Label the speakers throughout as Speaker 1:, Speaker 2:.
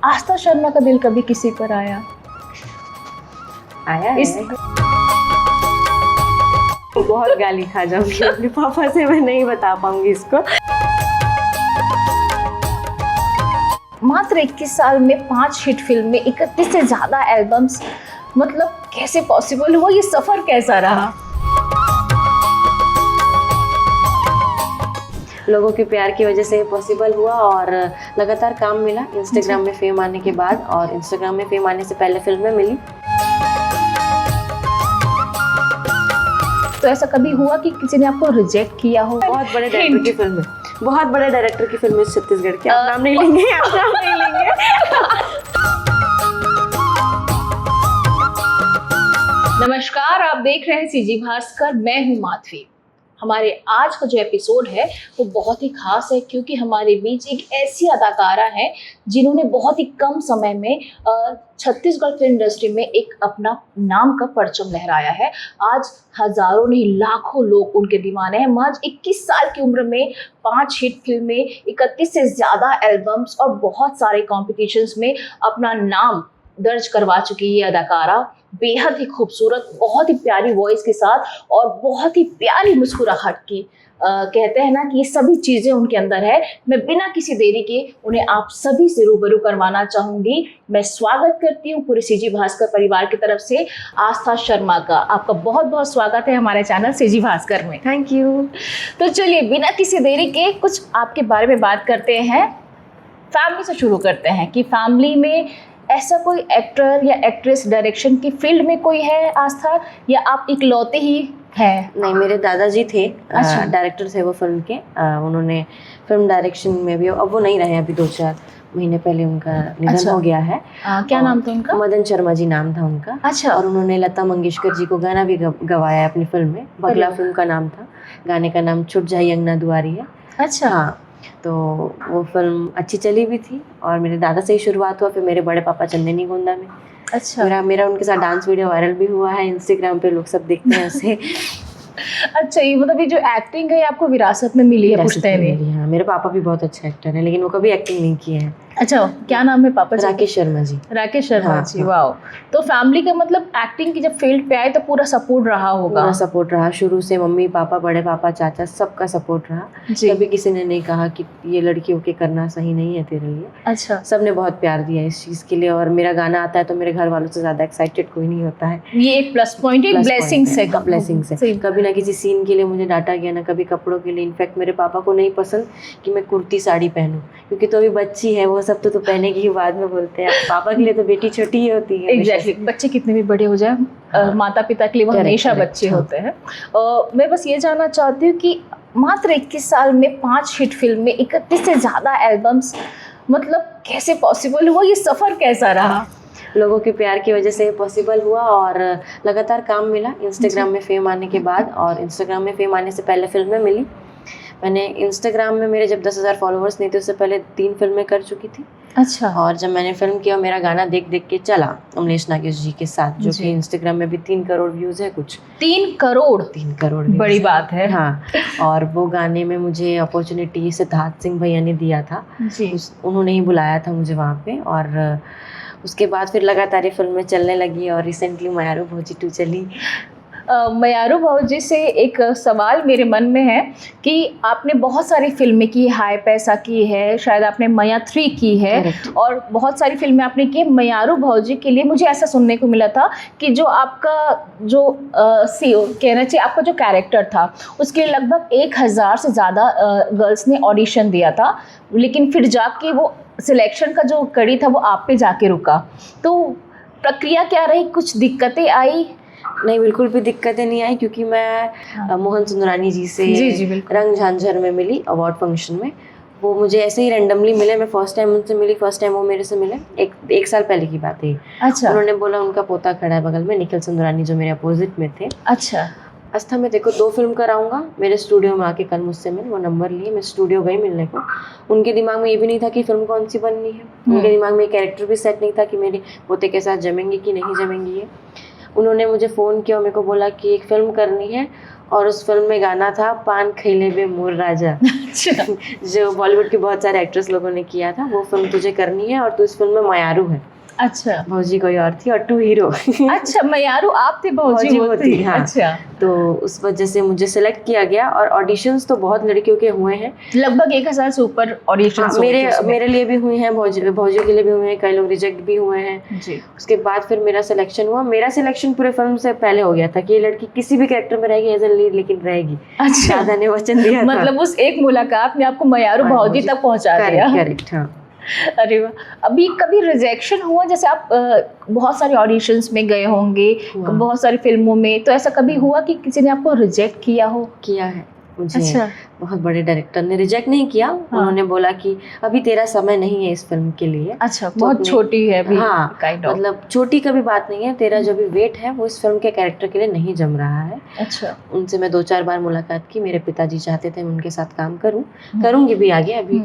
Speaker 1: आस्था शर्मा का दिल कभी किसी पर आया?
Speaker 2: आया
Speaker 1: इस
Speaker 2: है। बहुत गाली खा जाऊंगी अपने पापा से, मैं नहीं बता पाऊंगी इसको।
Speaker 1: मात्र 21 साल में 5 हिट फिल्में, 31 से ज्यादा एल्बम्स, मतलब कैसे पॉसिबल हुआ? ये सफर कैसा रहा?
Speaker 2: लोगों के प्यार की वजह से ये पॉसिबल हुआ और लगातार काम मिला इंस्टाग्राम में फेम आने के बाद, और इंस्टाग्राम में फेम आने से पहले फिल्में मिली।
Speaker 1: तो ऐसा कभी हुआ कि किसी ने आपको रिजेक्ट किया हो?
Speaker 2: बहुत बड़े डायरेक्टर की फिल्म है, बहुत बड़े डायरेक्टर की फिल्म है छत्तीसगढ़ की। आप नाम नहीं लेंगे, आप नाम नहीं लेंगे।
Speaker 1: नमस्कार, आप देख रहे हैं सीजी भास्कर, मैं हूं माधवी। हमारे आज का जो एपिसोड है वो बहुत ही खास है, क्योंकि हमारे बीच एक ऐसी अदाकारा है जिन्होंने बहुत ही कम समय में छत्तीसगढ़ फिल्म इंडस्ट्री में एक अपना नाम का परचम लहराया है। आज हजारों नहीं लाखों लोग उनके दीवाने हैं। महज 21 साल की उम्र में 5 हिट फिल्में, 31 से ज़्यादा एल्बम्स और बहुत सारे कॉम्पिटिशन्स में अपना नाम दर्ज करवा चुकी ये अदाकारा, बेहद ही खूबसूरत, बहुत ही प्यारी वॉइस के साथ और बहुत ही प्यारी मुस्कुराहट की कहते हैं ना कि ये सभी चीज़ें उनके अंदर है। मैं बिना किसी देरी के उन्हें आप सभी से रूबरू करवाना चाहूँगी। मैं स्वागत करती हूँ पूरे सीजी भास्कर परिवार की तरफ से आस्था शर्मा का। आपका बहुत बहुत स्वागत है हमारे चैनल सीजी भास्कर में।
Speaker 2: Thank you.
Speaker 1: तो चलिए बिना किसी देरी के कुछ आपके बारे में बात करते हैं। फैमिली से शुरू करते हैं कि फैमिली में ऐसा कोई एक्टर या एक्ट्रेस डायरेक्शन की फील्ड में कोई है आस्था, या आप इकलौते ही हैं?
Speaker 2: नहीं, मेरे दादाजी थे,
Speaker 1: अच्छा।
Speaker 2: डायरेक्टर थे वो फिल्म के। उन्होंने फिल्म डायरेक्शन में भी, अब वो नहीं रहे, अभी 2-4 महीने पहले उनका निधन
Speaker 1: अच्छा।
Speaker 2: हो गया है।
Speaker 1: क्या नाम था उनका?
Speaker 2: मदन शर्मा जी नाम था उनका।
Speaker 1: अच्छा।
Speaker 2: और उन्होंने लता मंगेशकर जी को गाना भी गवाया है अपनी फिल्म में। बगला फिल्म का नाम था, गाने का नाम छुट जाई अंगना दुआरी है।
Speaker 1: अच्छा।
Speaker 2: हाँ, तो वो फिल्म अच्छी चली भी थी और मेरे दादा से ही शुरुआत हुआ, फिर मेरे बड़े पापा चंदेनी गोंदा में।
Speaker 1: अच्छा।
Speaker 2: मेरा उनके साथ डांस वीडियो वायरल भी हुआ है इंस्टाग्राम पे, लोग सब देखते हैं उसे।
Speaker 1: अच्छा, ये मतलब ये जो एक्टिंग है आपको विरासत में मिली है पुश्तैनी?
Speaker 2: हाँ, मेरे पापा भी बहुत अच्छा एक्टर है, लेकिन वो कभी एक्टिंग नहीं किए हैं।
Speaker 1: अच्छा, क्या नाम है पापा जी?
Speaker 2: राकेश शर्मा जी।
Speaker 1: राकेश शर्मा
Speaker 2: हाँ,
Speaker 1: जी।
Speaker 2: हाँ।
Speaker 1: वाओ। तो फैमिली का मतलब एक्टिंग की जब फील्ड पे आए तो पूरा सपोर्ट रहा होगा?
Speaker 2: पूरा सपोर्ट रहा शुरू से, मम्मी पापा बड़े पापा चाचा सबका सपोर्ट रहा।
Speaker 1: जी।
Speaker 2: कभी किसी ने नहीं कहा कि ये लड़की होके करना सही नहीं है तेरे लिए।
Speaker 1: अच्छा।
Speaker 2: सबने बहुत प्यार दिया इस चीज़ के लिए, और मेरा गाना आता है तो मेरे घर वालों से ज़्यादा एक्साइटेड कोई नहीं होता है।
Speaker 1: ये एक प्लस पॉइंट है, ब्लेसिंग से।
Speaker 2: ब्लेसिंग से कभी ना किसी सीन के लिए मुझे डांटा गया, ना कभी कपड़ों के लिए। इनफैक्ट मेरे पापा को नहीं पसंद कि मैं कुर्ती साड़ी पहनूं, क्योंकि तो अभी बच्ची है, वो सब तो पहने की ही बाद में बोलते हैं। पापा के लिए तो बेटी छोटी ही होती है।
Speaker 1: एग्जैक्टली। बच्चे कितने भी बड़े हो जाए, माता पिता के लिए वो हमेशा बच्चे होते हैं। मैं बस ये जानना चाहती हूँ कि मात्र 21 साल में 5 हिट फिल्में, 31 से ज़्यादा एल्बम्स, मतलब कैसे पॉसिबल हुआ? ये सफ़र कैसा रहा?
Speaker 2: लोगों के प्यार की वजह से पॉसिबल हुआ और लगातार काम मिला इंस्टाग्राम में फेम आने के बाद, और इंस्टाग्राम में फेम आने से पहले फिल्में मिली। मैंने इंस्टाग्राम में, मेरे जब 10,000 फॉलोअर्स नहीं थे उससे पहले 3 फिल्में कर चुकी थी।
Speaker 1: अच्छा।
Speaker 2: और जब मैंने फिल्म किया, मेरा गाना देख देख के चला अमलेश नागेश जी के साथ, जो कि इंस्टाग्राम में भी 3 करोड़ व्यूज़ है कुछ।
Speaker 1: 3 करोड़?
Speaker 2: 3 करोड़
Speaker 1: बड़ी बात है।
Speaker 2: हाँ। और वो गाने में मुझे अपॉर्चुनिटी सिद्धार्थ सिंह भैया ने दिया था
Speaker 1: जी।
Speaker 2: उन्होंने ही बुलाया था मुझे वहाँ पे, और उसके बाद फिर लगातार ये फिल्में चलने लगी, और रिसेंटली मयारू भौजी 2 चली।
Speaker 1: मयारू भौजी से एक सवाल मेरे मन में है कि आपने बहुत सारी फिल्में की, हाय पैसा की है, शायद आपने मैया 3 की है।
Speaker 2: Correct.
Speaker 1: और बहुत सारी फिल्में आपने की। मयारू भौजी के लिए मुझे ऐसा सुनने को मिला था कि जो आपका जो कहना चाहिए आपका जो कैरेक्टर था, उसके लिए लगभग 1000 से ज़्यादा गर्ल्स ने ऑडिशन दिया था, लेकिन फिर जाके वो सिलेक्शन का जो कड़ी था वो आप पे जाके रुका। तो प्रक्रिया क्या रही? कुछ दिक्कतें आई?
Speaker 2: नहीं, बिल्कुल भी दिक्कतें नहीं आई, क्योंकि मैं मोहन सुंदरानी जी से
Speaker 1: जी,
Speaker 2: रंग झांझर में मिली अवार्ड फंक्शन में। वो मुझे ऐसे ही रैंडमली मिले, मैं फर्स्ट टाइम उनसे मिली, फर्स्ट टाइम वो मेरे से मिले। एक साल पहले की बात है।
Speaker 1: अच्छा।
Speaker 2: उन्होंने बोला उनका पोता खड़ा है बगल में, निखिल सुंदरानी, जो मेरे अपोजिट में थे।
Speaker 1: अच्छा।
Speaker 2: आस्था, मैं देखो 2 फिल्म कराऊंगा, मेरे स्टूडियो में आके कल मुझसे मिले। वो नंबर लिए, मैं स्टूडियो गई मिलने को। उनके दिमाग में ये भी नहीं था कि फिल्म कौन सी बननी है। उनके दिमाग में कैरेक्टर भी सेट नहीं था कि मेरे पोते के साथ जमेंगी कि नहीं जमेंगी ये। उन्होंने मुझे फ़ोन किया और मेरे को बोला कि एक फ़िल्म करनी है, और उस फिल्म में गाना था पान खैले बे मोर राजा।
Speaker 1: अच्छा
Speaker 2: जो बॉलीवुड के बहुत सारे एक्ट्रेस लोगों ने किया था, वो फिल्म तुझे करनी है और तू इस फिल्म में मयारू है।
Speaker 1: अच्छा
Speaker 2: भौजी कोई और थी और टू हीरो।
Speaker 1: अच्छा, मयारू आप थे, भौजी वो थी।
Speaker 2: हाँ।
Speaker 1: अच्छा,
Speaker 2: तो उस वजह से मुझे सिलेक्ट किया गया, और ऑडिशंस तो बहुत लड़कियों के हुए हैं,
Speaker 1: लगभग 1000 से ऊपर ऑडिशन
Speaker 2: हाँ, मेरे लिए भी हुए हैं, भौजियों के लिए भी हुए हैं, कई लोग रिजेक्ट भी हुए हैं
Speaker 1: जी।
Speaker 2: उसके बाद फिर मेरा सिलेक्शन हुआ। मेरा सिलेक्शन पूरे फिल्म से पहले हो गया था कि ये लड़की किसी भी कैरेक्टर में रहेगी एज ए लीड, लेकिन रहेगी।
Speaker 1: अच्छा,
Speaker 2: दादा ने वचन दिया था।
Speaker 1: मतलब उस एक मुलाकात ने आपको मयारू भौजी तक पहुंचा दिया।
Speaker 2: करेक्ट, हाँ।
Speaker 1: अरे वाह, अभी कभी रिजेक्शन हुआ? जैसे आप बहुत सारे ऑडिशंस में गए होंगे, बहुत सारी फिल्मों में, तो ऐसा कभी हुआ कि किसी ने आपको रिजेक्ट किया हो?
Speaker 2: किया है मुझे।
Speaker 1: अच्छा।
Speaker 2: बहुत बड़े डायरेक्टर ने रिजेक्ट नहीं किया।
Speaker 1: हाँ।
Speaker 2: उन्होंने बोला कि अभी तेरा समय नहीं है इस फिल्म के लिए।
Speaker 1: अच्छा, तो बहुत छोटी है अभी।
Speaker 2: हाँ,
Speaker 1: kind of।
Speaker 2: मतलब छोटी का भी बात नहीं है, तेरा जो भी वेट है वो इस फिल्म के कैरेक्टर के लिए नहीं जम रहा है।
Speaker 1: अच्छा।
Speaker 2: उनसे मैं 2-4 बार मुलाकात की, मेरे पिताजी चाहते थे मैं उनके साथ काम करूं, करूंगी भी आगे अभी।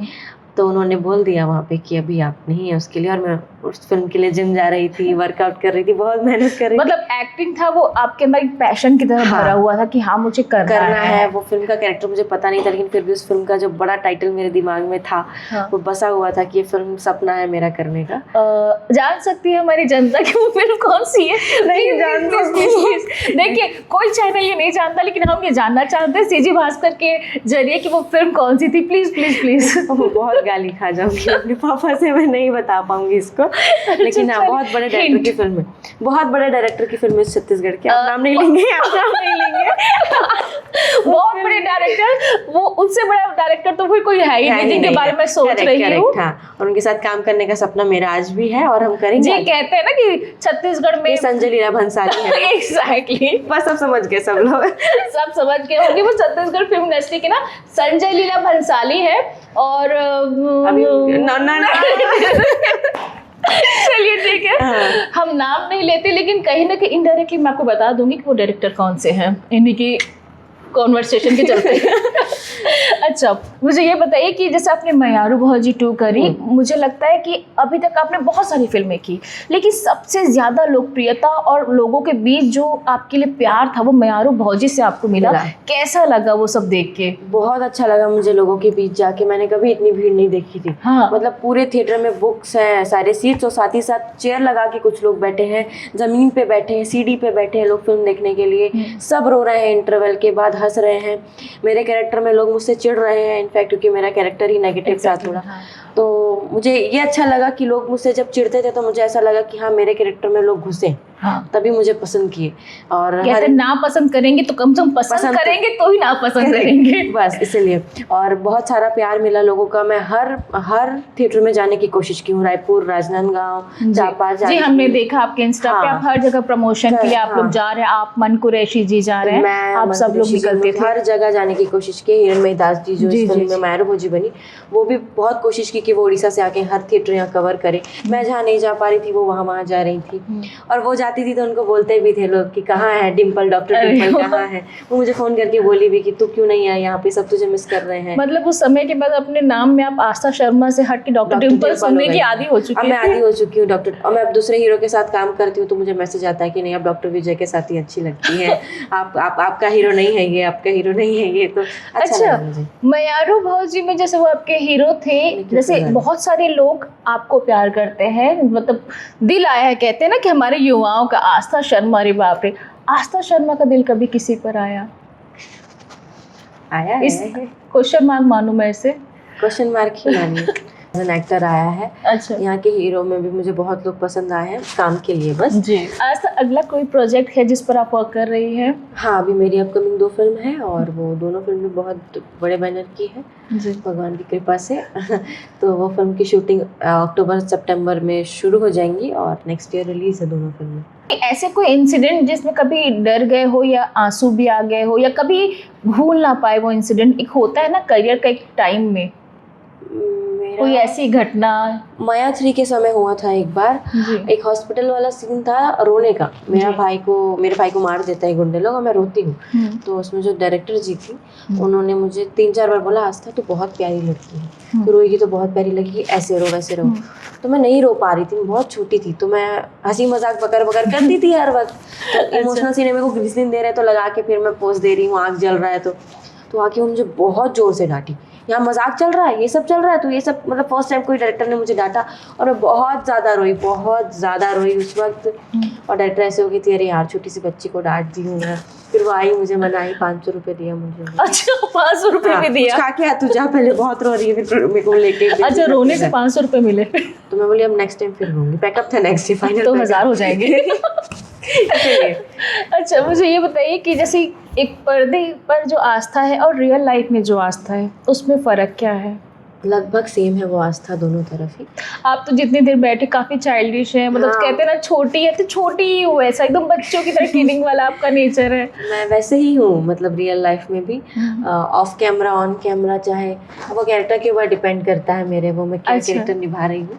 Speaker 2: तो उन्होंने बोल दिया वहाँ पे कि अभी आप नहीं है उसके लिए, और मैं उस फिल्म के लिए जिम जा रही थी, वर्कआउट कर रही थी, बहुत मेहनत कर रही थी।
Speaker 1: मतलब एक्टिंग था वो आपके अंदर एक पैशन की तरह भरा हुआ था कि हाँ मुझे करना है।
Speaker 2: वो फिल्म का कैरेक्टर मुझे पता नहीं था, लेकिन फिर भी उस फिल्म का जो बड़ा टाइटल मेरे दिमाग में था, वो बसा हुआ था कि ये फिल्म सपना है मेरा करने का।
Speaker 1: जान सकती है हमारी जनता कि वो फिल्म कौन सी है?
Speaker 2: नहीं जानती।
Speaker 1: देखिए, कोई चैनल ये नहीं जानता, लेकिन हम ये जानना चाहते हैं सीजी भास्कर के जरिए कि वो फिल्म कौन सी थी। Please please please.
Speaker 2: बहुत गाली खा जाऊंगी अपने पापा से, मैं नहीं बता पाऊंगी इसको। लेकिन हाँ, बहुत बड़े डायरेक्टर की फिल्म है, बहुत बड़े डायरेक्टर की फिल्म है छत्तीसगढ़ की। आप नाम नहीं लेंगे, आप नाम नहीं लेंगे।
Speaker 1: बहुत बड़े डायरेक्टर, वो उनसे बड़ा डायरेक्टर तो कोई है ही नहीं जिनके बारे में सोच रही हूँ।
Speaker 2: और उनके साथ काम करने का सपना मेरा आज भी है, और हम करेंगे।
Speaker 1: जी, कहते हैं ना कि छत्तीसगढ़ में
Speaker 2: संजय लीला भंसाली है।
Speaker 1: एग्जैक्टली,
Speaker 2: बस सब समझ गए, सब लोग
Speaker 1: सब समझ गए होंगे। वो छत्तीसगढ़ फिल्म इंडस्ट्री के ना संजय लीला भंसाली है। और चलिए ठीक है, हम नाम नहीं लेते, लेकिन कहीं ना कहीं इनडायरेक्टली मैं आपको बता दूंगी कि वो डायरेक्टर कौन से हैं, इन्हीं की कॉन्वर्सेशन के चलते। अच्छा, मुझे ये बताइए कि जैसे आपने मयारू भौजी 2 करी, मुझे लगता है कि अभी तक आपने बहुत सारी फिल्में की, लेकिन सबसे ज़्यादा लोकप्रियता और लोगों के बीच जो आपके लिए प्यार था वो मयारू भौजी से आपको मिला। कैसा लगा वो सब देख के? बहुत
Speaker 2: अच्छा लगा मुझे लोगों के बीच जाके। मैंने कभी इतनी भीड़ नहीं देखी थी।
Speaker 1: हाँ।
Speaker 2: मतलब पूरे थिएटर में बुक्स हैं, सारे सीट्स, और साथ ही साथ चेयर लगा के कुछ लोग बैठे हैं, ज़मीन पे बैठे हैं, सीढ़ी पे बैठे हैं लोग फिल्म देखने के लिए। सब रो रहे हैं, इंटरवल के बाद हंस रहे हैं। मेरे कैरेक्टर में लोग मुझसे चिढ़ रहे हैं, इनफैक्ट क्योंकि मेरा कैरेक्टर ही नेगेटिव था थोड़ा। तो मुझे ये अच्छा लगा कि लोग मुझसे जब चिढ़ते थे तो मुझे ऐसा लगा कि हाँ, मेरे कैरेक्टर में लोग घुसे। हाँ। तभी मुझे पसंद किए। और
Speaker 1: ना पसंद करेंगे तो कम से कम पसंद करेंगे तो ही ना पसंद करेंगे,
Speaker 2: बस इसलिए। और बहुत सारा प्यार मिला लोगों का। मैं हर थिएटर में जाने की कोशिश की हूँ, रायपुर, राजनांदगांव, चापा।
Speaker 1: जी, हमने देखा आपके इंस्टा पे आप हर जगह प्रमोशन के लिए आप लोग जा रहे हैं। आप मन कुरैशी जी जा रहे हैं, आप सब लोग निकलते थे,
Speaker 2: हर जगह जाने की कोशिश की। हिरणमयी दास जी जो इस फिल्म में मयारू भौजी बनी, वो भी बहुत कोशिश की कि वो उड़ीसा से आके हर थिएटर यहाँ कवर करे। मैं जहाँ नहीं जा पा रही थी वो वहाँ जा रही थी, और वो जाती थी तो उनको बोलते भी थे लोग कि कहाँ है डिम्पल, डॉक्टर डिम्पल कहाँ है। वो मुझे फोन करके बोली भी कि तू क्यों नहीं आया यहाँ पे, सब तुझे मिस कर रहे हैं।
Speaker 1: मतलब उस समय के बाद अपने नाम में आप आस्था शर्मा से हट के डॉक्टर डिम्पल सुनने की आदी हो चुकी है।
Speaker 2: मैं आदी हो चुकी हूँ डॉक्टर। और मैं अब दूसरे हीरो के साथ काम करती हूँ तो मुझे मैसेज आता है कि नहीं, अब डॉक्टर विजय के साथ ही अच्छी लगती है। आपका हीरो नहीं है ये, आपका हीरो नहीं है ये। तो
Speaker 1: अच्छा, मयारू भौजी में जैसे वो आपके हीरो थे, जैसे बहुत सारे लोग आपको प्यार करते हैं, मतलब दिल आया है, कहते हैं ना कि हमारे युवाओं का आस्था शर्मा। अरे बाप रे, आस्था शर्मा का दिल कभी किसी पर आया? इस क्वेश्चन मार्क मानूं मैं इसे? क्वेश्चन मार्क ही मानिए।
Speaker 2: एज एन एक्टर आया है।
Speaker 1: अच्छा।
Speaker 2: यहाँ के हीरो में भी मुझे बहुत लोग पसंद आए हैं काम के लिए बस।
Speaker 1: जी। आज तक अगला कोई प्रोजेक्ट है जिस पर आप वर्क कर रही हैं?
Speaker 2: हाँ, अभी मेरी अपकमिंग 2 फिल्म है, और वो दोनों फिल्में बहुत बड़े बैनर की है
Speaker 1: जी,
Speaker 2: भगवान की कृपा से। तो वो फिल्म की शूटिंग अक्टूबर सितंबर में शुरू हो जाएंगी, और नेक्स्ट ईयर रिलीज है दोनों फिल्में।
Speaker 1: ऐसे कोई इंसिडेंट जिसमें कभी डर गए हो या आंसू भी आ गए हो, या कभी भूल ना पाए वो इंसिडेंट? एक होता है ना करियर का एक टाइम में कोई ऐसी घटना।
Speaker 2: माया 3 के समय हुआ था एक बार। एक हॉस्पिटल वाला सीन था रोने का। मेरे भाई को मार देता है गुंडे लोग, और मैं रोती हूँ। तो उसमें जो डायरेक्टर जी थी उन्होंने मुझे 3-4 बार बोला, आस्था तो बहुत प्यारी लड़की है, तो रोएगी तो बहुत प्यारी लगेगी, ऐसे रो वैसे रो। तो मैं नहीं रो पा रही थी, मैं बहुत छोटी थी, तो मैं हंसी मजाक बकर बकर करती थी हर वक्त। तो इमोशनल सीन मेरे को ग्लिसरीन दे रहे तो लगा के फिर मैं पोज दे रही हूँ, आँख जल रहा है तो आके वो मुझे बहुत जोर से डांटी, यहाँ मजाक चल रहा है, ये सब चल रहा है, तो ये सब मतलब फर्स्ट टाइम कोई डायरेक्टर ने मुझे डांटा। और मैं बहुत ज़्यादा रोई उस वक्त। और डायरेक्टर ऐसे हो गई थी, अरे यार छोटी सी बच्ची को डांट दी हूँ मैं। फिर वो आई, मुझे मनाई, 500 रुपये दिया मुझे।
Speaker 1: अच्छा, 500 रुपये भी दिया?
Speaker 2: खा के तू जा, पहले बहुत रो रही है, फिर मेरे को लेके।
Speaker 1: अच्छा, रोने से 500 रुपये मिले?
Speaker 2: तो मैं बोली अब नेक्स्ट टाइम फिर रोऊंगी। पैकअप था नेक्स्ट डे, फाइनल
Speaker 1: तो 1000 हो जाएंगे। अच्छा, मुझे ये बताइए कि जैसे एक पर्दे पर जो आस्था है और रियल लाइफ में जो आस्था है, उसमें फ़र्क क्या है?
Speaker 2: लगभग सेम है वो आस्था, दोनों तरफ ही।
Speaker 1: आप तो जितनी देर बैठे काफी चाइल्डिश है, मतलब
Speaker 2: हाँ।
Speaker 1: कहते हैं ना छोटी है तो छोटी ही हो, ऐसा एकदम बच्चों की तरह किडिंग वाला आपका नेचर है।
Speaker 2: मैं वैसे ही हूँ, मतलब रियल लाइफ में भी, ऑफ कैमरा ऑन कैमरा, चाहे वो कैरेक्टर के ऊपर डिपेंड करता है मेरे, वो मैं क्या
Speaker 1: अच्छा।
Speaker 2: कैरेक्टर निभा रही हूँ।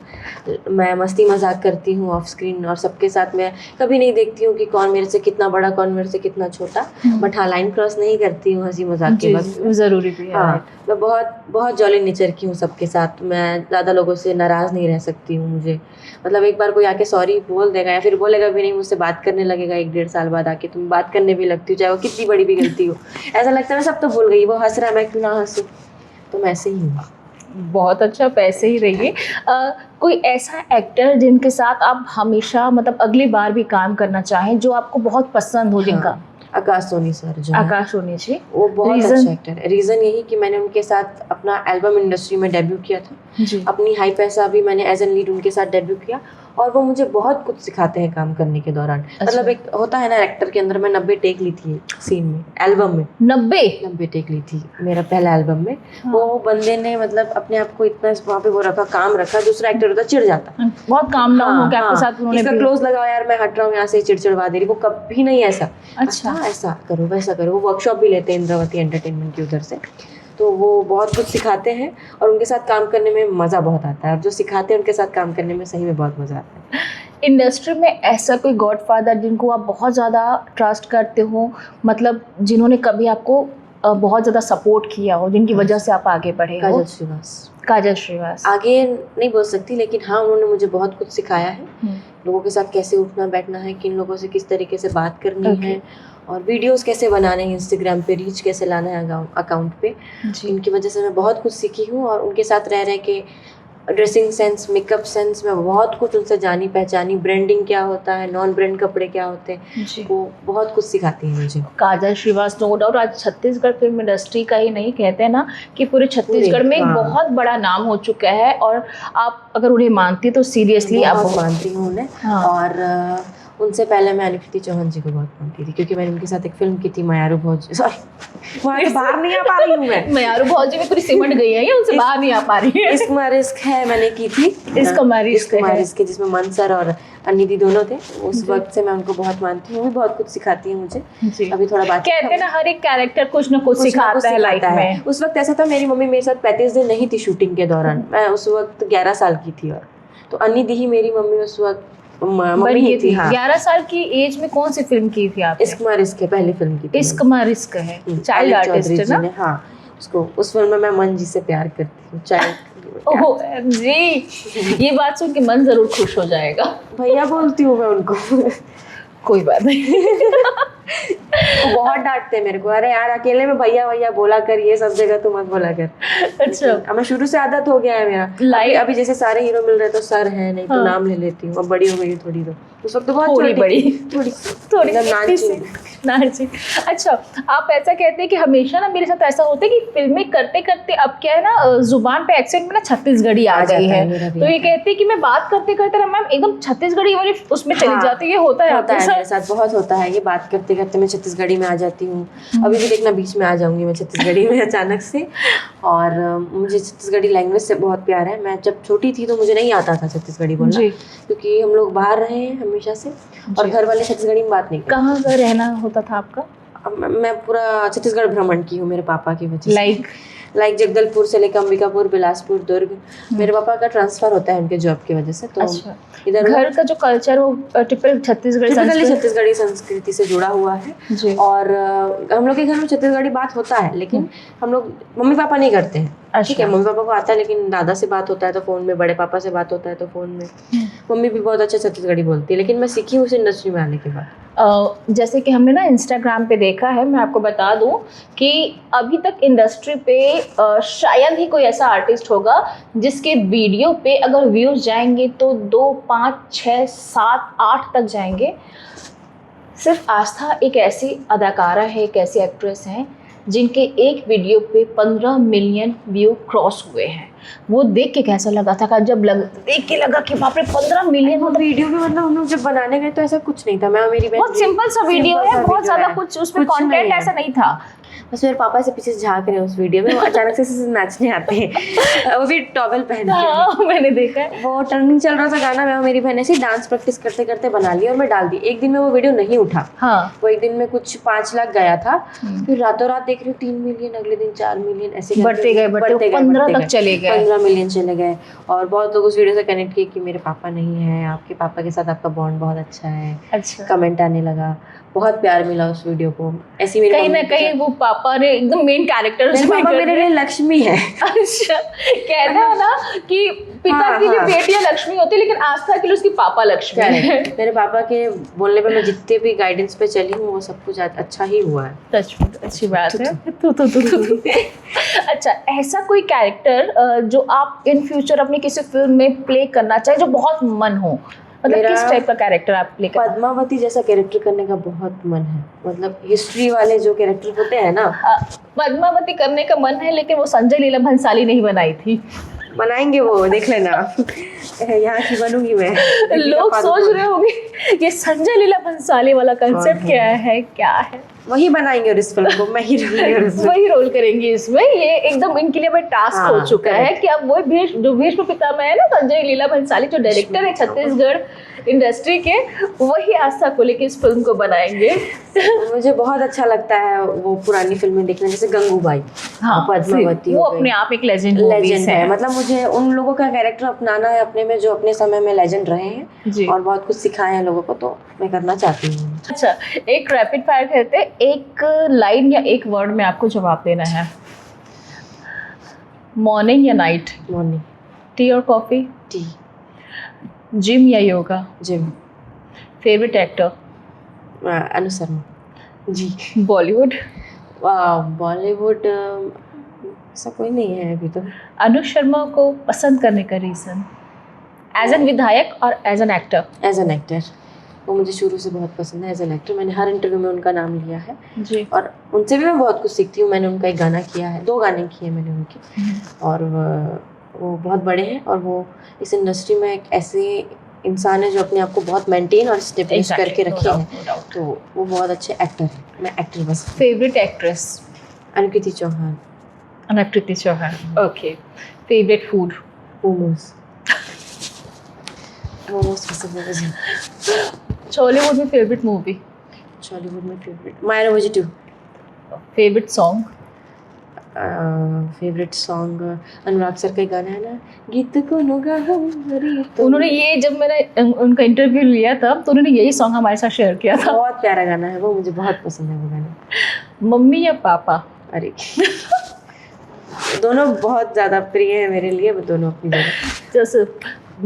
Speaker 2: मैं मस्ती मजाक करती हूँ ऑफ स्क्रीन, और सबके साथ मैं कभी नहीं देखती हूँ कि कौन मेरे से कितना बड़ा, कौन मेरे से कितना छोटा। बट हाँ, लाइन क्रॉस नहीं करती हूँ हंसी मजाक के वक्त।
Speaker 1: जरूरी भी है।
Speaker 2: हाँ, मैं बहुत जॉली नेचर की हूँ सबके साथ। मैं ज़्यादा लोगों से नाराज़ नहीं रह सकती हूँ। मुझे मतलब एक बार कोई आके सॉरी बोल देगा या फिर बोलेगा भी नहीं, मुझसे बात करने लगेगा 1-1.5 साल बाद आके, तुम बात करने भी लगती हो, चाहे वो कितनी बड़ी भी गलती हो। ऐसा लगता है मैं सब तो भूल गई, वो हंस रहा है मैं क्यों ना हंसूँ। तो मैं ऐसे ही हूँ।
Speaker 1: बहुत अच्छा, पैसे ही रहिए। कोई ऐसा एक्टर जिनके साथ आप हमेशा मतलब अगली बार भी काम करना चाहें, जो आपको बहुत पसंद हो? जिनका?
Speaker 2: हाँ, आकाश सोनी सर जो है,
Speaker 1: आकाश सोनी जी।
Speaker 2: वो बहुत
Speaker 1: Reason?
Speaker 2: अच्छा एक्टर है। रीज़न यही कि मैंने उनके साथ अपना एल्बम इंडस्ट्री में डेब्यू किया था
Speaker 1: जी।
Speaker 2: अपनी हाई पैसा भी मैंने एज एन लीड उनके साथ डेब्यू किया, और वो मुझे बहुत कुछ सिखाते हैं काम करने के दौरान। मतलब एक होता है ना एक्टर के अंदर, मैं 90 टेक ली थी सीन में, एल्बम में
Speaker 1: 90
Speaker 2: टेक ली थी मेरा पहला एल्बम में।
Speaker 1: हाँ।
Speaker 2: वो बंदे ने मतलब अपने आप को इतना वहाँ पे वो रखा, काम रखा, दूसरा एक्टर होता चिढ़ जाता,
Speaker 1: बहुत काम डाउन हो गया आपके साथ उन्होंने
Speaker 2: इसका
Speaker 1: भी?
Speaker 2: क्लोज लगाओ यार, मैं हट रहा हूँ यहाँ से, चिड़चिड़वा दे रही। वो कभी नहीं ऐसा,
Speaker 1: अच्छा।
Speaker 2: ऐसा करो वैसा करो। वो वर्कशॉप भी लेते हैं इंद्रावती एंटरटेनमेंट की उधर से, तो वो बहुत कुछ सिखाते हैं और उनके साथ काम करने में मज़ा बहुत आता है। और जो सिखाते हैं उनके साथ काम करने में सही में बहुत मज़ा आता है।
Speaker 1: इंडस्ट्री में ऐसा कोई गॉडफादर जिनको आप बहुत ज़्यादा ट्रस्ट करते हो, मतलब जिन्होंने कभी आपको बहुत ज़्यादा सपोर्ट किया हो, जिनकी वजह से आप आगे बढ़े हो?
Speaker 2: काजल श्रीवास।
Speaker 1: काजल श्रीवास।
Speaker 2: आगे नहीं बोल सकती, लेकिन हाँ उन्होंने मुझे बहुत कुछ सिखाया है। लोगों के साथ कैसे उठना बैठना है, किन लोगों से किस तरीके से बात करनी है, और वीडियोस कैसे बनाने हैं, इंस्टाग्राम पे रीच कैसे लाना है अकाउंट पे। इनकी वजह से मैं बहुत कुछ सीखी हूँ, और उनके साथ रह के ड्रेसिंग सेंस, मेकअप सेंस में बहुत कुछ उनसे जानी पहचानी। ब्रांडिंग क्या होता है, नॉन ब्रांड कपड़े क्या होते हैं, वो बहुत कुछ सिखाती है मुझे।
Speaker 1: काजल श्रीवास नो डाउट आज छत्तीसगढ़ फिल्म इंडस्ट्री का ही नहीं, कहते हैं ना कि पूरे छत्तीसगढ़ में एक बहुत बड़ा नाम हो चुका है, और आप अगर उन्हें मानती तो सीरियसली आप
Speaker 2: मानती हूँ उन्हें।
Speaker 1: हाँ।
Speaker 2: और उनसे पहले मैं अनुकृति चौहान जी को बहुत मानती थी, क्योंकि मैंने उनके साथ एक फिल्म की थी मयारू भौजी। सॉरी, वहाँ से बाहर नहीं आ पा रही हूँ मैं।
Speaker 1: मयारू भौजी में पूरी सिमट गई है, ये उनसे बाहर नहीं आ पा रही है।
Speaker 2: इश्क मा रिस्क है मैंने की थी,
Speaker 1: इश्क मा रिस्क है,
Speaker 2: जिसमें मनसर और अनिधि दोनों थे। उस वक्त से मैं उनको बहुत मानती हूँ, वो भी बहुत कुछ सिखाती है मुझे। अभी थोड़ा बात
Speaker 1: कहते हैं ना हर एक कैरेक्टर कुछ ना कुछ सिखाता है लाइफ में।
Speaker 2: उस वक्त ऐसा था, मेरी मम्मी मेरे साथ 35 दिन नहीं थी शूटिंग के दौरान। मैं उस वक्त 11 साल की थी, और तो अनिधि ही मेरी मम्मी उस वक्त मम्मी ही थी। हाँ।
Speaker 1: 11 साल की एज में कौन सी फिल्म की थी आप?
Speaker 2: इश्क मा रिस्क है, पहली फिल्म की थी।
Speaker 1: इश्क मा रिस्क है, चाइल्ड आर्टिस्ट है ना?
Speaker 2: हाँ, उसको उस फिल्म में मैं मन जी से प्यार करती हूँ, चाइल्ड।
Speaker 1: ओह जी, ये बात सुन के मन जरूर खुश हो जाएगा।
Speaker 2: भैया बोलती हूँ मैं उनको।
Speaker 1: कोई बात नहीं।
Speaker 2: बहुत डांटते मेरे को, अरे यार अकेले में भैया भैया बोला कर, ये सब जगह तो मत बोला कर।
Speaker 1: अच्छा,
Speaker 2: मैं शुरू से आदत हो गया है मेरा। अभी जैसे सारे हीरो मिल रहे तो सर है, नहीं तो नाम ले लेती हूँ। अब बड़ी हो गई थोड़ी, तो उस वक्त तो बहुत थोड़ी
Speaker 1: नाची। अच्छा, आप ऐसा कहते हैं कि हमेशा ना मेरे साथ ऐसा होता है कि फिल्में करते करते अब क्या है ना, जुबान पे एक्सेंट में ना छत्तीसगढ़ी आ गई है, तो ये कहते हैं कि मैं बात करते करते ना मैम एकदम छत्तीसगढ़ी वाली उसमें चली जाती है। ये होता है आपके
Speaker 2: मेरे साथ, बहुत होता है ये। बात करते करते मैं छत्तीसगढ़ी में आ जाती हूँ। अभी भी देखना बीच में आ जाऊंगी मैं छत्तीसगढ़ी में अचानक से। और मुझे छत्तीसगढ़ी लैंग्वेज से बहुत प्यार है। मैं जब छोटी थी तो मुझे नहीं आता था छत्तीसगढ़ी बोलना, क्योंकि हम लोग बाहर रहे हैं हमेशा से, और घर वाले छत्तीसगढ़ी में बात नहीं करते।
Speaker 1: कहाँ का रहना होता था आपका?
Speaker 2: मैं पूरा छत्तीसगढ़ भ्रमण की हूँ मेरे पापा की वजह से। लाइक जगदलपुर से लेकर अंबिकापुर, बिलासपुर, दुर्ग। मेरे पापा का ट्रांसफर होता है उनके जॉब की वजह से, तो
Speaker 1: इधर घर का जो कल्चर वो टिपिकली
Speaker 2: छत्तीसगढ़ी संस्कृति से जुड़ा हुआ है। और हम लोग के घर में छत्तीसगढ़ी बात होता है, लेकिन हम लोग मम्मी पापा नहीं करते हैं। ठीक है, मम्मी पापा को आता है, लेकिन दादा से बात होता है तो फ़ोन में, बड़े पापा से बात होता है तो फ़ोन में। मम्मी भी बहुत अच्छा छत्तीसगढ़ी बोलती है, लेकिन मैं सीखी हूँ उस इंडस्ट्री में आने के बाद।
Speaker 1: जैसे कि हमने ना इंस्टाग्राम पे देखा है, मैं आपको बता दूं कि अभी तक इंडस्ट्री पे शायद ही कोई ऐसा आर्टिस्ट होगा जिसके वीडियो पे अगर व्यूज़ जाएंगे तो 2, 5, 6, 7, 8 तक जाएंगे। सिर्फ आस्था एक ऐसी अदाकारा है, एक ऐसी एक्ट्रेस है जिनके एक वीडियो पे 15 मिलियन व्यू क्रॉस हुए हैं। वो देख के कैसा लगा था, जब देख के लगा कि बाप रे 15 मिलियन।
Speaker 2: मतलब वीडियो भी, मतलब हम लोग जब बनाने गए तो ऐसा कुछ नहीं था। मैं और मेरी बहन,
Speaker 1: बहुत सिंपल सा वीडियो है, बहुत ज़्यादा कुछ उसमें कंटेंट ऐसा नहीं था।
Speaker 2: बस मेरे पापा से पीछे झांक रहे हैं उस वीडियो में, वो अचानक से नाचने आते हैं, वो भी टॉवेल पहन के।
Speaker 1: मैंने देखा है।
Speaker 2: वो टर्निंग चल रहा था गाना, मैं और मेरी बहन ऐसे डांस प्रैक्टिस करते करते बना ली और मैं डाल दी। एक दिन में वो वीडियो नहीं उठा।
Speaker 1: हाँ।
Speaker 2: वो एक दिन में कुछ 5 लाख गया था, फिर रातों रात देख रही हूँ 3 मिलियन, अगले दिन 4 मिलियन, ऐसे
Speaker 1: बढ़ते गए 15 तक चले गए,
Speaker 2: 15 मिलियन चले गए। और बहुत लोग उस वीडियो से कनेक्ट किए कि मेरे पापा नहीं है, आपके पापा के साथ आपका बॉन्ड बहुत अच्छा है।
Speaker 1: अच्छा।
Speaker 2: कमेंट आने लगा, बहुत प्यार मिला उस वीडियो को। ऐसी मेरी
Speaker 1: कहीं ना कहीं वो पापा ने एकदम मेन कैरेक्टर,
Speaker 2: पापा मेरे लिए लक्ष्मी है।
Speaker 1: अच्छा, कहते हैं ना कि पिता के लिए बेटियां लक्ष्मी होती है, लेकिन आस्था के लिए उसकी पापा लक्ष्मी है।
Speaker 2: मेरे पापा के बोलने पे मैं जितने भी गाइडेंस पे चली हूँ वो सब कुछ अच्छा ही हुआ है।
Speaker 1: सचमुच अच्छी बात है। अच्छा, ऐसा कोई कैरेक्टर जो आप इन फ्यूचर अपनी किसी फिल्म में प्ले करना चाहे, जो बहुत मन हो, मतलब किस टाइप का कैरेक्टर आप प्ले करना?
Speaker 2: पद्मावती जैसा कैरेक्टर करने का बहुत मन है। मतलब हिस्ट्री वाले जो कैरेक्टर होते हैं ना,
Speaker 1: पद्मावती करने का मन है, लेकिन वो संजय लीला भंसाली नहीं बनाई थी।
Speaker 2: बनाएंगे वो, देख लेना। यहाँ की बनूंगी मैं।
Speaker 1: लोग सोच रहे होंगे ये संजय लीला भंसाली वाला कंसेप्ट क्या है।
Speaker 2: वही बनाएंगे और इस फिल्म को मैं ही
Speaker 1: वही रोल करेंगी इसमें। ये एकदम इनके लिए टास्क हो चुका है कि अब वो भीष्म पितामह है ना, संजय लीला भंसाली जो डायरेक्टर है छत्तीसगढ़ इंडस्ट्री के, वही आस्था को लेकर इस फिल्म को बनाएंगे।
Speaker 2: मुझे बहुत अच्छा लगता है वो पुरानी फिल्में देखना, जैसे गंगूबाई, पद्मावती,
Speaker 1: वो अपने आप एक लेजेंड
Speaker 2: है। मतलब मुझे उन लोगों का कैरेक्टर अपनाना है अपने में, जो अपने समय में लेजेंड रहे हैं और बहुत कुछ सिखाए हैं लोगों को, तो मैं करना चाहती हूँ।
Speaker 1: अच्छा, एक रैपिड फायर करते, एक लाइन या एक वर्ड में आपको जवाब देना है। मॉर्निंग या नाइट?
Speaker 2: मॉर्निंग।
Speaker 1: टी और कॉफी?
Speaker 2: टी।
Speaker 1: जिम या yoga?
Speaker 2: Gym.
Speaker 1: Favourite actor?
Speaker 2: Anu Sharma ji.
Speaker 1: Bollywood?
Speaker 2: Bollywood ऐसा कोई नहीं है अभी तो।
Speaker 1: अनु शर्मा को पसंद करने का रीज़न? एज एन विधायक और as an actor?
Speaker 2: As an actor. वो मुझे शुरू से बहुत पसंद है एज एन एक्टर। मैंने हर इंटरव्यू में उनका नाम लिया है
Speaker 1: जी, और
Speaker 2: उनसे भी मैं बहुत कुछ सीखती हूँ। मैंने उनका एक गाना किया है, 2 गाने किए मैंने उनके, और वो बहुत बड़े हैं। और वो इस इंडस्ट्री में एक ऐसे इंसान है जो अपने आप को बहुत मेंटेन और स्टेबलिश करके रखे हैं, तो वो बहुत अच्छे एक्टर हैं। मैं एक्टर बस।
Speaker 1: Favourite actress?
Speaker 2: Anukriti Chauhan.
Speaker 1: Anukriti Chauhan, okay. Favourite food?
Speaker 2: Momos. Momos पसंद है।
Speaker 1: बॉलीवुड में फेवरेट मूवी?
Speaker 2: बॉलीवुड में फेवरेट माया मुझे 2।
Speaker 1: Favourite song?
Speaker 2: फेवरेट सॉन्ग अनुराग सर का गाना है ना, गीत को
Speaker 1: उन्होंने ये, जब मैंने उनका इंटरव्यू लिया था तो उन्होंने यही सॉन्ग हमारे साथ शेयर किया था।
Speaker 2: बहुत प्यारा गाना है वो, मुझे बहुत पसंद है वो गाना।
Speaker 1: मम्मी या पापा?
Speaker 2: अरे दोनों बहुत ज़्यादा प्रिय है मेरे लिए, वो दोनों अपनी जगह।
Speaker 1: जैसे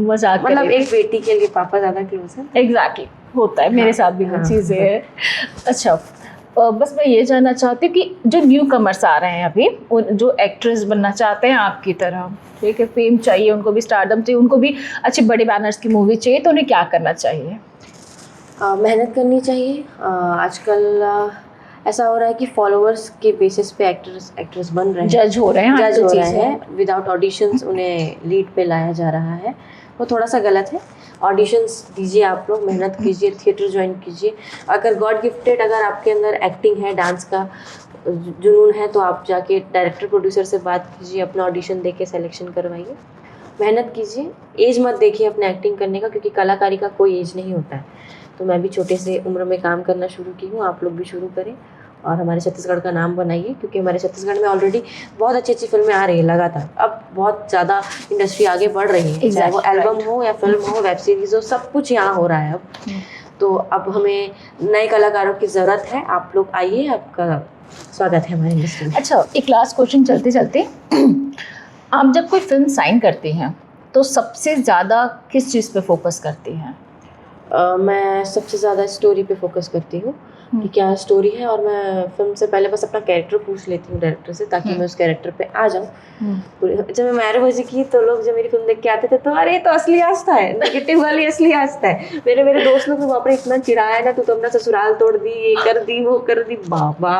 Speaker 1: मजाक,
Speaker 2: मतलब एक बेटी के लिए पापा ज़्यादा क्लोज है।
Speaker 1: एग्जैक्टली, होता है मेरे साथ भी वो चीज़ें हैं। अच्छा, बस मैं ये जानना चाहती हूँ कि जो न्यू कमर्स आ रहे हैं अभी, जो एक्ट्रेस बनना चाहते हैं आपकी तरह, ठीक है, फेम चाहिए उनको भी, स्टारडम चाहिए उनको भी, अच्छे बड़े बैनर्स की मूवी चाहिए, तो उन्हें क्या करना चाहिए?
Speaker 2: मेहनत करनी चाहिए। आजकल ऐसा हो रहा है कि फॉलोअर्स के बेसिस पे एक्ट्रेस बन रहे हैं,
Speaker 1: जज हो रहे हैं,
Speaker 2: विदाउट ऑडिशंस उन्हें लीड पे लाया जा रहा है। वो थोड़ा सा गलत है। ऑडिशंस दीजिए, आप लोग मेहनत कीजिए, थिएटर ज्वाइन कीजिए। अगर गॉड गिफ्टेड, अगर आपके अंदर एक्टिंग है, डांस का जुनून है, तो आप जाके डायरेक्टर प्रोड्यूसर से बात कीजिए, अपना ऑडिशन दे के सेलेक्शन करवाइए, मेहनत कीजिए। एज मत देखिए अपने एक्टिंग करने का, क्योंकि कलाकारी का कोई एज नहीं होता है। तो मैं भी छोटे से उम्र में काम करना शुरू की हूँ, आप लोग भी शुरू करें और हमारे छत्तीसगढ़ का नाम बनाइए, क्योंकि हमारे छत्तीसगढ़ में ऑलरेडी बहुत अच्छी अच्छी फिल्में आ रही है लगातार। अब बहुत ज़्यादा इंडस्ट्री आगे बढ़ रही है, चाहे वो एल्बम हो या फिल्म हो, वेब सीरीज़ हो, सब कुछ यहाँ हो रहा है अब। तो अब हमें नए कलाकारों की ज़रूरत है। आप लोग आइए, आपका स्वागत है हमारे इंडस्ट्री में।
Speaker 1: अच्छा, एक लास्ट क्वेश्चन चलते चलते आप जब कोई फिल्म साइन करती हैं तो सबसे ज़्यादा किस चीज़ पे फोकस करती हैं?
Speaker 2: मैं सबसे ज़्यादा स्टोरी पे फोकस करती हूँ कि क्या स्टोरी है, और मैं फिल्म से पहले बस अपना कैरेक्टर पूछ लेती हूँ डायरेक्टर से, ताकि मैं उस कैरेक्टर पे आ जाऊँ। जब मैं मैरिज की तो लोग जब मेरी फिल्म देख के आते थे तो अरे ये तो असली आस्था है, नेगेटिव वाली असली आस्था है। मेरे दोस्त लोग वहाँ पर इतना चिढ़ाया ना, तू तो अपना ससुराल तोड़ दी, ये कर दी वो कर दी, बाबा।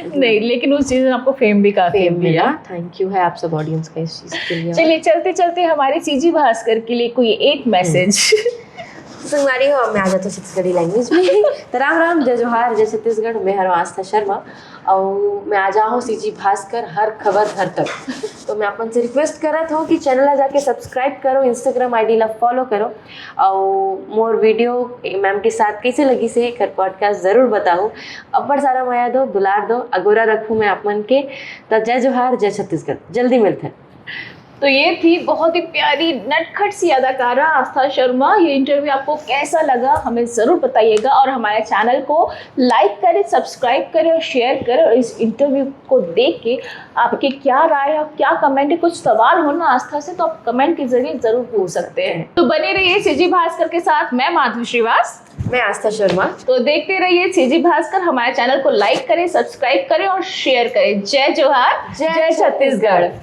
Speaker 1: नहीं, लेकिन उस चीज़ में आपको फेम भी काफ़ी मिला।
Speaker 2: थैंक यू है आप सब ऑडियंस का इस चीज़ के लिए।
Speaker 1: चलिए चलते चलते हमारे सीजी भास्कर के लिए कोई एक मैसेज।
Speaker 2: संगवारी हो, मैं आ जाता हूँ छत्तीसगढ़ी लैंग्वेज में। तो राम राम, जय जोहार, जय छत्तीसगढ़, मैं हूँ आस्था शर्मा और मैं आ जाऊँ सीजी भास्कर हर खबर हर तक। तो मैं अपन से रिक्वेस्ट करत हूँ कि चैनल जाके सब्सक्राइब करो, इंस्टाग्राम आईडी ला फॉलो करो और मोर वीडियो मैम के साथ कैसे लगी से कर पॉडकास्ट ज़रूर बताओ। अब्बड़ सारा माया दो, दुलार दो, अगोरा रखूँ मैं आप मन के। तो जय जोहार, जय छत्तीसगढ़, जल्दी मिलते हैं।
Speaker 1: तो ये थी बहुत ही प्यारी नटखट सी अदाकारा आस्था शर्मा। ये इंटरव्यू आपको कैसा लगा हमें ज़रूर बताइएगा, और हमारे चैनल को लाइक करें, सब्सक्राइब करें और शेयर करें। और इस इंटरव्यू को देख के आपके क्या राय और क्या कमेंट है, कुछ सवाल हो ना आस्था से तो आप कमेंट के जरिए ज़रूर पूछ सकते हैं। तो बने रहिए सीजी भास्कर के साथ। मैं माधवी श्रीवास,
Speaker 2: मैं आस्था शर्मा।
Speaker 1: तो देखते रहिए सीजी भास्कर। हमारे चैनल को लाइक करें, सब्सक्राइब करें और शेयर करें। जय जोहार, जय छत्तीसगढ़।